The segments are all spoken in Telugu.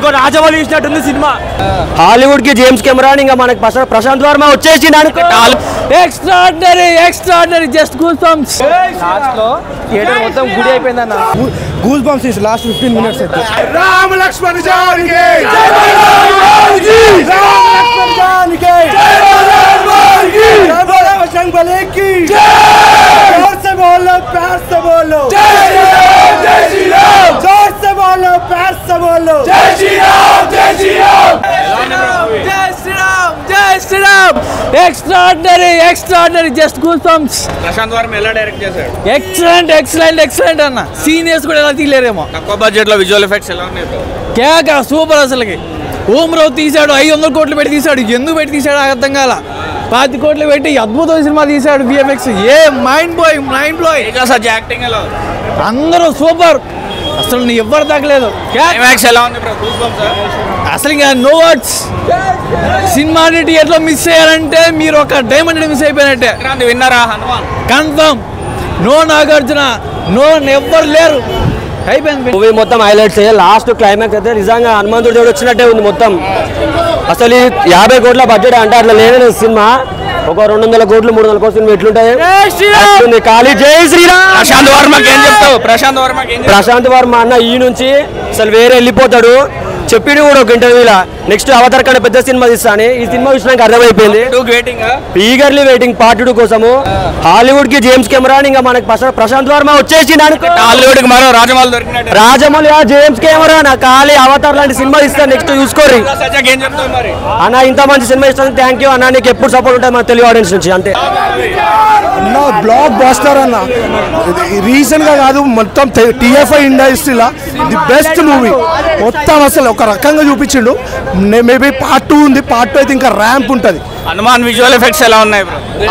ఒక రాజమౌళి ఇచ్చినట్టుంది సినిమా. హాలీవుడ్ కి జేమ్స్ కెమెరాన్ ఇంకా మనకి ప్రశాంత్ వర్మ వచ్చేసి extraordinary just goose bumps. Last లో థియేటర్ మొత్తం గుడి అయిపోయిందన్న. Goose bumps is last 15 minutes అయితే. రామ్ లక్ష్మణ్ జానకి జై జానకి జై बजरंग बली की जोर से बोलो प्यार से बोलो जय श्री राम जय श्री राम जोर से बोलो प्यार से बोलो जय श्री राम जय श्री राम जय श्री राम जय श्री राम एक्स्ट्राऑर्डिनरी जस्ट गूस्बम्स. ప్రశాంత్ వర్మ ఎలా డైరెక్ట్ చేశాడు? ఎక్సలెంట్ అన్న. సీనియర్స్ కూడా ఎలా తీయలేరేమో. తక్కువ బడ్జెట్ లో విజువల్ ఎఫెక్ట్స్ ఎలా ఉన్నాయి? కేక సూపర్. అసలుకి ఓమ్రావు తీశాడు, 500 కోట్లు పెట్టి తీశాడు. ఎందుకు పెట్టి తీశాడు అర్థం కాల. 10 కోట్లు పెట్టి అద్భుతమైన సినిమా తీశాడు. విఎఫ్ఎక్స్ ఏ మైండ్ బ్లోయింగ్. యాక్టింగ్ ఎలా? అందరూ సూపర్. అసలు నీ ఎవ్వరు తగ్గలేదు. అసలు ఇంకా నో వర్డ్స్. సినిమాని థియేటర్లో మిస్ అయ్యారంటే మీరు ఒక డైమండ్ మిస్ అయిపోయినట్టే. విన్నారా? కన్ఫర్మ్. నో నాగార్జున, నో ఎవ్వరు లేరు. అయిపోయింది మూవీ మొత్తం. హైలైట్స్ లాస్ట్ క్లైమాక్స్ అయితే నిజంగా హనుమంతుడు దేవుడు వచ్చినట్టే ఉంది మొత్తం. అసలు 50 కోట్ల బడ్జెట్ అంటే అట్లా లేదని సినిమా. ఒక 200 కోట్లు 300 కోట్ల సినిమా ఎట్లుంటాయి? ఖాళీ జై శ్రీరామ్. ప్రశాంత్ వర్మ అన్న ఈ నుంచి అసలు వేరే వెళ్ళిపోతాడు. చెప్పిండు కూడా ఒక ఇంటర్వ్యూలో నెక్స్ట్ అవతార్ కన్నా పెద్ద సినిమా తీస్తాను. ఈ సినిమా చూసినాక అర్థమైపోయింది. ఈగర్లీ వెయిటింగ్ పార్ట్ 2 కోసము. హాలీవుడ్ కి జేమ్స్ కెమెరాన్ ఇంకా మనకి ప్రశాంత్ వర్మ వచ్చేసి రాజమౌళి జేమ్స్ కెమెరాన్ ఖాళీ అవతార్ లాంటి సినిమా ఇస్తాను. నెక్స్ట్ చూసుకోరు అన్న. ఇంత మంచి సినిమా ఇస్తాను. థ్యాంక్ యూ అన్న. నీకు ఎప్పుడు సపోర్ట్ ఉంటుంది మన తెలుగు ఆడియన్స్ నుంచి. అంతే అన్న. బ్లాక్ బాస్టర్ అన్న. రీసెంట్ గా కాదు, మొత్తం టీఎఫ్ఐ ఇండస్ట్రీలో ది బెస్ట్ మూవీ. మొత్తం అసలు ఒక రకంగా చూపించిండు. మేబీ పార్ట్ 2 ఉంది. పార్ట్ 2 అయితే ఇంకా ర్యాంప్ ఉంటుంది. హనుమాన్ విజువల్ ఎఫెక్ట్స్ ఎలా ఉన్నాయి?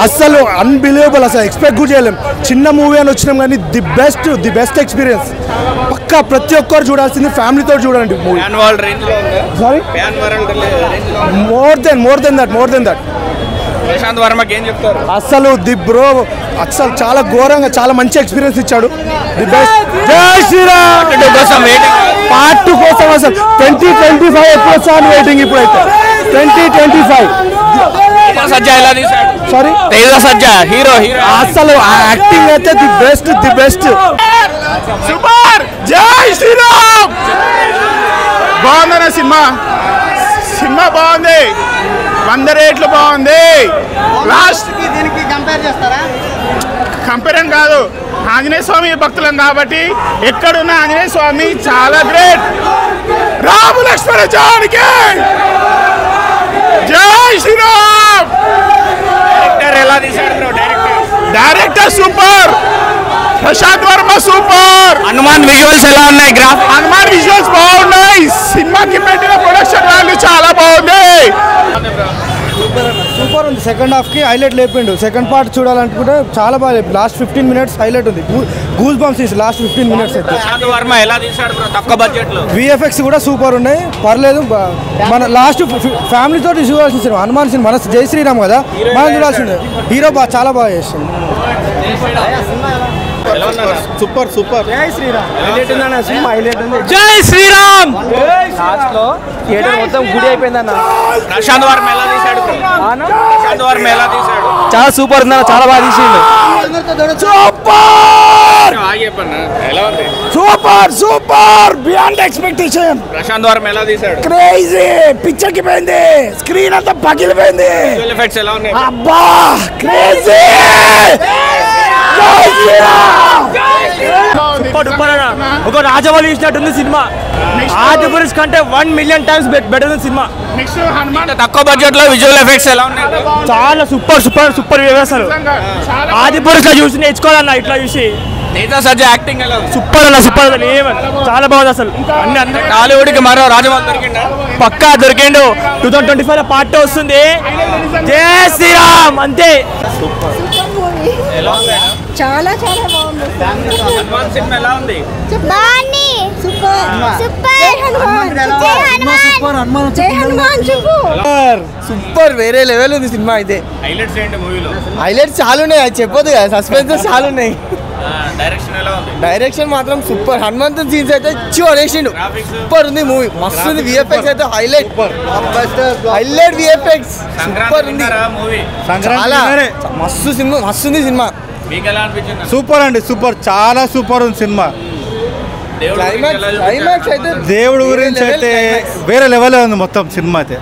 అసలు అన్బిలీవబుల్. అసలు ఎక్స్పెక్ట్ కూడా చేయలేం. చిన్న మూవీ అని వచ్చినాం కానీ ది బెస్ట్ ఎక్స్పీరియన్స్. పక్కా ప్రతి ఒక్కరు చూడాల్సింది. ఫ్యామిలీతో చూడండి movie. Sorry, more than that. Prashanth వర్మకి ఏం చెప్తారు? అసలు ది బ్రో అసలు చాలా ఘోరంగా చాలా మంచి ఎక్స్పీరియన్స్ ఇచ్చాడు. The best. జై శ్రీరామ్ పార్ట్ 2 కోసం అసలు 2025 ఎప్పుడు వస్తాను వెయిటింగ్. ఇప్పుడైతే 2025. సారీ, హీరో అసలు యాక్టింగ్ అయితే ది బెస్ట్. సూపర్. జై శ్రీరామ్. బాగుందన్న సినిమా బాగుంది. 100 రేట్లు బాగుంది. లాస్ట్ కి దీనికి కంపేర్ చేస్తారా? కంపేర్ అని కాదు, ఆంజనేయ స్వామి భక్తులం కాబట్టి ఎక్కడున్న ఆంజనేయ స్వామి చాలా గ్రేట్. రామ లక్ష్మణ జానకి జై శ్రీరామ్. డైరెక్టర్ ఎలా తీశారు? Director super. Prashanth Varma super. Hanuman visuals ఎలా ఉన్నాయి? హనుమాన్ విజువల్స్ బాగున్నాయి. సినిమాకి పెట్టిన ప్రొడక్షన్ వాల్యూ చాలా బాగుంది. సూపర్ ఉంది. సెకండ్ హాఫ్ కి హైలైట్ లేపిండు. సెకండ్ పార్ట్ చూడాలనుకుంటే చాలా బాగా. లాస్ట్ 15 minutes హైలైట్ ఉంది. Goose bumps is last 15 minutes అయితే. వర్మ ఎలా తీశాడు తక్కువ బడ్జెట్ లో? విఎఫ్ఎక్స్ కూడా సూపర్ ఉన్నాయి. పర్లేదు. మన లాస్ట్ ఫ్యామిలీ తోటి చూడాల్సిన సినిమా హనుమాన్ సినిమా. మన జై శ్రీరామ్ కదా, మనం చూడాల్సిందే. హీరో చాలా బాగా చేస్తుంది. సూపర్. జై శ్రీరామ్. జై శ్రీరామ్. లాస్ట్ లో థియేటర్ మొత్తం గుడి అయిపోయిందన్న. ప్రశాంత్ వర్మ ఎలా తీశాడు? చాలా సూపర్ ఉందన్న. చాలా బాగా తీసిండు. Super beyond expectation. Prashanth Varma ఎలా తీశాడు? క్రేజీ. పిక్చర్ కి పోయింది. స్క్రీన్ అంతా పగిలిపోయింది. విజువల్ ఎఫెక్ట్స్ ఎలా ఉన్నాయి? అబ్బా క్రేజీ. ఒక రాజమౌళి ఇచ్చినట్టుంది సినిమా. ఆది పురుష్ కంటే 1 million times బెటర్ ఉంది సినిమా. తక్కువ బడ్జెట్ లో విజువల్ ఎఫెక్ట్స్ ఎలా ఉన్నాయి? చాలా సూపర్ వ్యవస్థలు. ఆది పురుష్ లో చూసి నేర్చుకోవాలన్న. ఇట్లా చూసి యాక్టింగ్ సూపర్ అన్న. చాలా బాగుంది అసలు. అన్ని టాలీవుడ్ కి మరో రాజమౌళి దొరికిండు. పక్కా దొరికిండు. 2025 లో పార్ట్ 2 వస్తుంది. జై శ్రీరామ్. అంతే. చాలా బాగుంది. సినిమా ఎలా ఉంది? సూపర్ వేరే లెవెల్ ఉంది సినిమా అయితే. హైలైట్స్ ఏంటి మూవీలో? హైలైట్స్ చాలా ఉన్నాయి. అది చెప్పొద్దు కదా. సస్పెన్స్ చాలా ఉన్నాయి. డైరెక్షన్ మాత్రం సూపర్. హనుమంతుని సీన్స్ అయితే ఇచ్చి వరేసిండు. సూపర్ ఉంది మూవీ, మస్తు ఉంది. విఎఫ్ఎక్స్ అయితే హైలైట్ విఎఫ్ఎక్స్ సూపర్ ఉంది. చాలా మస్తు సినిమా, మస్తు ఉంది సినిమా. సూపర్ అండి, సూపర్, చాలా సూపర్ ఉంది సినిమా. క్లైమాక్స్ అయితే దేవుడు గురించి అయితే వేరే లెవెల్ ఉంది మొత్తం సినిమా అయితే.